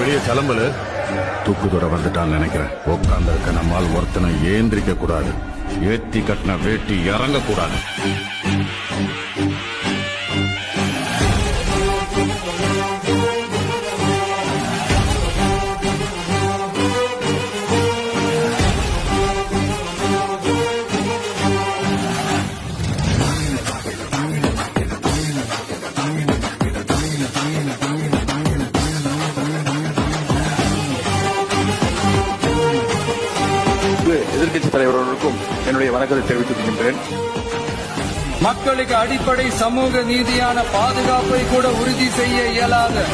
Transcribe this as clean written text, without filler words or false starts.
வெளியே கிளம்பல. தூக்குதுறை வந்துட்டான்னு நினைக்கிறேன். உட்கார்ந்து இருக்க நம்மால் ஒருத்தனை ஏந்திரிக்க கூடாது. ஏத்தி கட்டின வேட்டி இறங்க கூடாது. எதிர்க்கட்சி தலைவர்களுக்கும் என்னுடைய வணக்கத்தை தெரிவித்துக் கொள்கின்றேன். மக்களுக்கு அடிப்படை சமூக நீதியான பாதுகாப்பை கூட உறுதி செய்ய இயலாத